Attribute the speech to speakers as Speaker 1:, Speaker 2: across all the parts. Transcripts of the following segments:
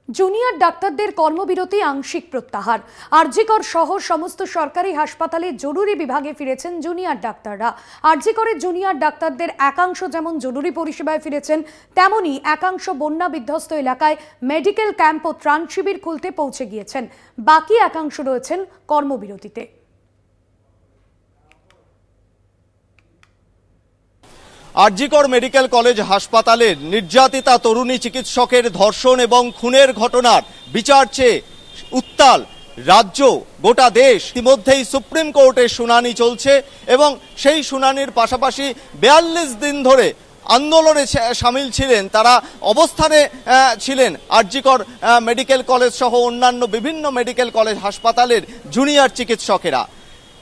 Speaker 1: Junior ডাক্তারদের কর্মবিরতি আংশিক প্রত্যাহার। আরজিকর সহ সমস্ত সরকারি হাসপাতালে জরুরি বিভাগে ফিরেছেন জুনিয়র ডাক্তাররা। আরজিকরের জুনিয়র ডাক্তারদের একাংশ যেমন জরুরি পরিষেবায় ফিরেছেন, তেমনি একাংশ বন্যা বিধ্বস্ত এলাকায় মেডিকেল ক্যাম্প ও ত্রাণ শিবির খুলতে পৌঁছে গিয়েছেন। বাকি একাংশ রয়েছেন কর্মবিরতিতে।
Speaker 2: আরজিকর মেডিকেল কলেজ হাসপাতালের নির্যাতিতা তরুণী চিকিৎসকের ধর্ষণ এবং খুনের ঘটনার বিচার চেয়ে উত্তাল রাজ্য, গোটা দেশ। ইতিমধ্যেই সুপ্রিম কোর্টের শুনানি চলছে এবং সেই শুনানির পাশাপাশি 42 দিন ধরে আন্দোলনে সামিল ছিলেন, তারা অবস্থানে ছিলেন আরজিকর মেডিকেল কলেজ সহ অন্যান্য বিভিন্ন মেডিকেল কলেজ হাসপাতালের জুনিয়র চিকিৎসকেরা।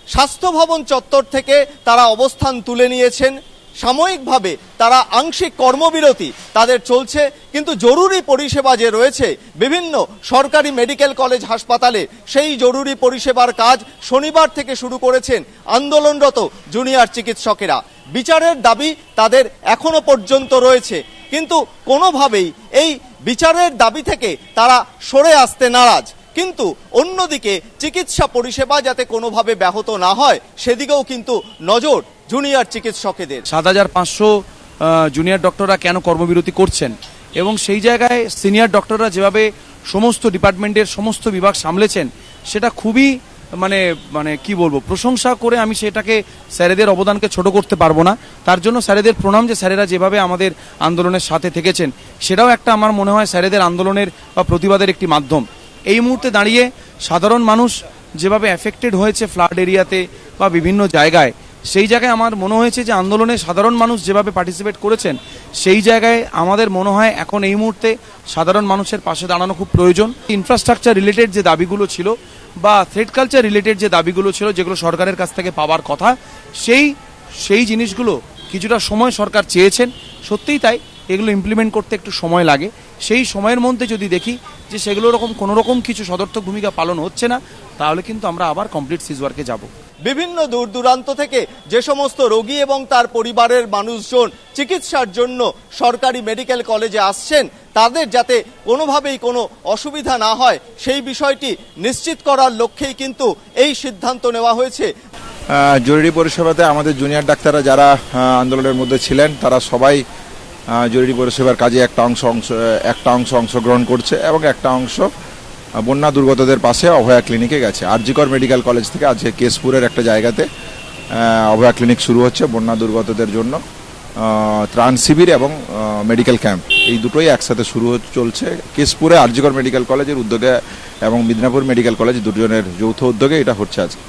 Speaker 2: স্বাস্থ্য ভবন চত্বর থেকে তারা অবস্থান তুলে নিয়েছেন। সাময়িকভাবে তারা আংশিক কর্মবিরতি তাদের চলছে, কিন্তু জরুরি পরিষেবা যে রয়েছে বিভিন্ন সরকারি মেডিকেল কলেজ হাসপাতালে, সেই জরুরি পরিষেবার কাজ শনিবার থেকে শুরু করেছেন আন্দোলনরত জুনিয়র চিকিৎসকেরা। বিচারের দাবি তাদের এখনো পর্যন্ত রয়েছে, কিন্তু কোনোভাবেই এই বিচারের দাবি থেকে তারা সরে আসতে নারাজ। কিন্তু অন্যদিকে চিকিৎসা পরিষেবা যাতে কোনোভাবে ব্যাহত না হয় সেদিকেও কিন্তু নজর জুনিয়র চিকিৎসকেদের।
Speaker 3: ৭৫০০ জুনিয়র ডক্টররা কেন কর্মবিরতি করছেন এবং সেই জায়গায় সিনিয়র ডক্টররা যেভাবে সমস্ত ডিপার্টমেন্টের সমস্ত বিভাগ সামলেছেন, সেটা খুবই মানে কি বলবো, প্রশংসা করে আমি সেটাকে স্যারেদের অবদানকে ছোট করতে পারবো না। তার জন্য স্যারেদের প্রণাম, যে স্যারেরা যেভাবে আমাদের আন্দোলনের সাথে থেকেছেন, সেটাও একটা আমার মনে হয় স্যারেদের আন্দোলনের বা প্রতিবাদের একটি মাধ্যম। এই মুহূর্তে দাঁড়িয়ে সাধারণ মানুষ যেভাবে এফেক্টেড হয়েছে ফ্লাড এরিয়াতে বা বিভিন্ন জায়গায়, সেই জায়গায় আমার মনে হয়েছে যে আন্দোলনে সাধারণ মানুষ যেভাবে পার্টিসিপেট করেছেন, সেই জায়গায় আমাদের মনে হয় এখন এই মুহূর্তে সাধারণ মানুষের পাশে দাঁড়ানো খুব প্রয়োজন। ইনফ্রাস্ট্রাকচার রিলেটেড যে দাবিগুলো ছিল বা থ্রেড কালচার রিলেটেড যে দাবিগুলো ছিল, যেগুলো সরকারের কাছ থেকে পাওয়ার কথা, সেই জিনিসগুলো কিছুটা সময় সরকার চেয়েছেন। সত্যিই তাই, এগুলো ইমপ্লিমেন্ট করতে একটু সময় লাগে। সেই সময়ের মধ্যে যদি দেখি যে সেগুলো কোনো রকম কিছু সদর্থক ভূমিকা পালন হচ্ছে না, তাহলে কিন্তু আমরা আবার কমপ্লিট সিজওয়ার্কে যাব।
Speaker 2: বিভিন্ন দূর দূরান্ত থেকে যে সমস্ত রোগী এবং তার পরিবারের মানুষজন চিকিৎসার জন্য সরকারি মেডিকেল কলেজে আসছেন, তাদের যাতে কোনোভাবেই কোনো অসুবিধা না হয় সেই বিষয়টি নিশ্চিত করার লক্ষ্যেই কিন্তু এই সিদ্ধান্ত নেওয়া হয়েছে।
Speaker 4: জরুরি পরিষেবাতে আমাদের জুনিয়র ডাক্তাররা যারা আন্দোলনের মধ্যে ছিলেন, তারা সবাই জরুরি পরিষেবার কাজে একটা অংশ অংশগ্রহণ করছে এবং একটা অংশ বন্যা দুর্গতদের পাশে অভয়া ক্লিনিকে গেছে। আরজিকর মেডিকেল কলেজ থেকে আজকে কেশপুরের একটা জায়গাতে অভয়া ক্লিনিক শুরু হচ্ছে বন্যা দুর্গতদের জন্য। ত্রাণ শিবির এবং মেডিকেল ক্যাম্প এই দুটোই একসাথে চলছে। কেশপুরে আরজিকর মেডিকেল কলেজের উদ্যোগে এবং মিদনাপুর মেডিকেল কলেজ দুজনের যৌথ উদ্যোগে এটা হচ্ছে আজকে।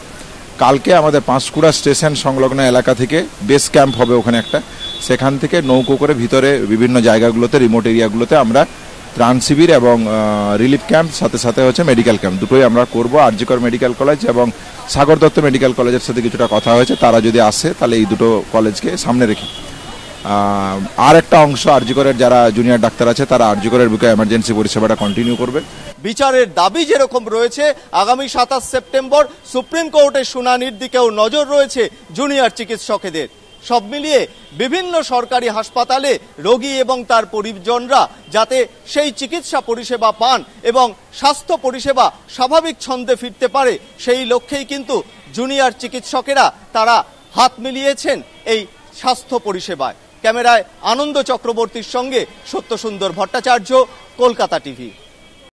Speaker 4: কালকে আমাদের পাঁশকুড়া স্টেশন সংলগ্ন এলাকা থেকে বেস ক্যাম্প হবে ওখানে একটা, সেখান থেকে নৌকো করে ভিতরে বিভিন্ন জায়গাগুলোতে, রিমোট এরিয়াগুলোতে আমরা ত্রাণ শিবির এবং রিলিফ ক্যাম্প, সাথে সাথে হচ্ছে মেডিকেল ক্যাম্প, দুটোই আমরা করব। আরজিকর মেডিকেল কলেজ এবং সাগর দত্ত মেডিকেল কলেজের সাথে কিছুটা কথা হয়েছে, তারা যদি আসে তাহলে এই দুটো কলেজকে সামনে রেখে আর একটা অংশ আরজিকরের যারা জুনিয়র ডাক্তার আছে তারা আরজিকরের বুকে এমার্জেন্সি পরিষেবাটা কন্টিনিউ করবে।
Speaker 2: বিচারের দাবি যেরকম রয়েছে, আগামী 27 সেপ্টেম্বর সুপ্রিম কোর্টের শুনানির দিকেও নজর রয়েছে জুনিয়র চিকিৎসকেদের। সব মিলিয়ে বিভিন্ন সরকারি হাসপাতালে রোগী এবং তার পরিজনরা যাতে সেই চিকিৎসা পরিষেবা পান এবং স্বাস্থ্য পরিষেবা স্বাভাবিক ছন্দে ফিরতে পারে, সেই লক্ষ্যেই কিন্তু জুনিয়র চিকিৎসকেরা তারা হাত মিলিয়েছেন এই স্বাস্থ্য পরিষেবায়। ক্যামেরায় আনন্দ চক্রবর্তীর সঙ্গে সত্যসুন্দর ভট্টাচার্য, কলকাতা টিভি।